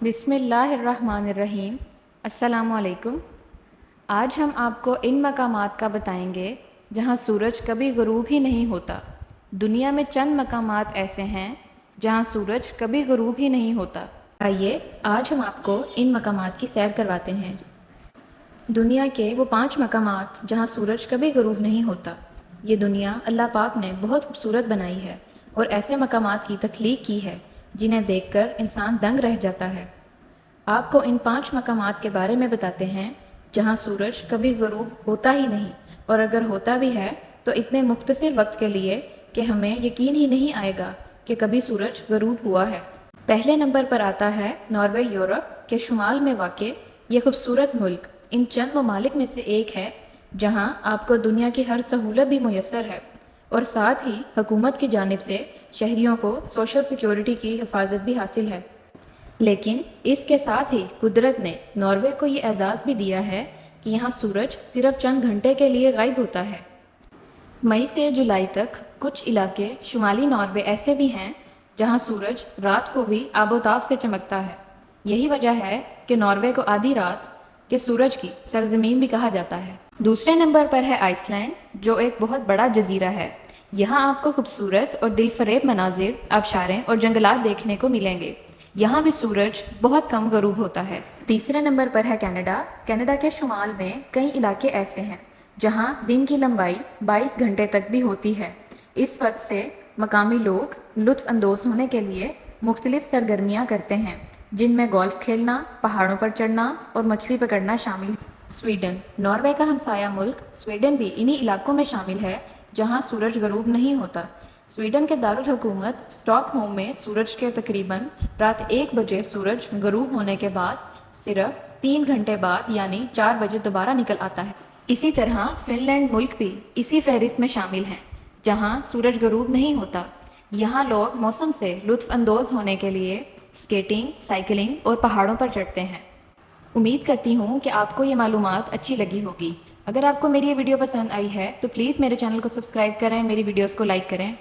بسم اللہ الرحمن الرحیم۔ السلام علیکم۔ آج ہم آپ کو ان مقامات کا بتائیں گے جہاں سورج کبھی غروب ہی نہیں ہوتا۔ دنیا میں چند مقامات ایسے ہیں جہاں سورج کبھی غروب ہی نہیں ہوتا۔ آئیے آج ہم آپ کو ان مقامات کی سیر کرواتے ہیں۔ دنیا کے وہ 5 مقامات جہاں سورج کبھی غروب نہیں ہوتا۔ یہ دنیا اللہ پاک نے بہت خوبصورت بنائی ہے اور ایسے مقامات کی تخلیق کی ہے جنہیں دیکھ کر انسان دنگ رہ جاتا ہے۔ آپ کو ان 5 مقامات کے بارے میں بتاتے ہیں جہاں سورج کبھی غروب ہوتا ہی نہیں، اور اگر ہوتا بھی ہے تو اتنے مختصر وقت کے لیے کہ ہمیں یقین ہی نہیں آئے گا کہ کبھی سورج غروب ہوا ہے۔ پہلے نمبر پر آتا ہے ناروے، یورپ کے شمال میں واقع یہ خوبصورت ملک ان چند ممالک میں سے ایک ہے جہاں آپ کو دنیا کی ہر سہولت بھی میسر ہے، اور ساتھ ہی حکومت کی جانب سے شہریوں کو سوشل سیکیورٹی کی حفاظت بھی حاصل ہے۔ لیکن اس کے ساتھ ہی قدرت نے ناروے کو یہ اعزاز بھی دیا ہے کہ یہاں سورج صرف چند گھنٹے کے لیے غائب ہوتا ہے۔ مئی سے جولائی تک کچھ علاقے شمالی ناروے ایسے بھی ہیں جہاں سورج رات کو بھی آب و تاب سے چمکتا ہے۔ یہی وجہ ہے کہ ناروے کو آدھی رات کے سورج کی سرزمین بھی کہا جاتا ہے۔ دوسرے نمبر پر ہے آئس لینڈ، جو ایک بہت بڑا جزیرہ ہے۔ یہاں آپ کو خوبصورت اور دل فریب مناظر، آبشاریں اور جنگلات دیکھنے کو ملیں گے۔ یہاں بھی سورج بہت کم غروب ہوتا ہے۔ تیسرے نمبر پر ہے کینیڈا۔ کینیڈا کے شمال میں کئی علاقے ایسے ہیں جہاں دن کی لمبائی 22 گھنٹے تک بھی ہوتی ہے۔ اس وقت سے مقامی لوگ لطف اندوز ہونے کے لیے مختلف سرگرمیاں کرتے ہیں، جن میں گولف کھیلنا، پہاڑوں پر چڑھنا اور مچھلی پکڑنا شامل ہے۔ سویڈن، ناروے کا ہمسایہ ملک سویڈن بھی انہی علاقوں میں شامل ہے جہاں سورج غروب نہیں ہوتا۔ سویڈن کے دارالحکومت اسٹاک ہوم میں سورج کے تقریباً رات 1 بجے سورج غروب ہونے کے بعد صرف 3 گھنٹے بعد یعنی 4 بجے دوبارہ نکل آتا ہے۔ اسی طرح فن لینڈ ملک بھی اسی فہرست میں شامل ہیں جہاں سورج غروب نہیں ہوتا۔ یہاں لوگ موسم سے لطف اندوز ہونے کے لیے اسکیٹنگ، سائیکلنگ اور پہاڑوں پر چڑھتے ہیں۔ امید کرتی ہوں کہ آپ کو یہ معلومات اچھی لگی ہوگی۔ اگر آپ کو میری یہ ویڈیو پسند آئی ہے تو پلیز میرے چینل کو سبسکرائب کریں، میری ویڈیوز کو لائک کریں۔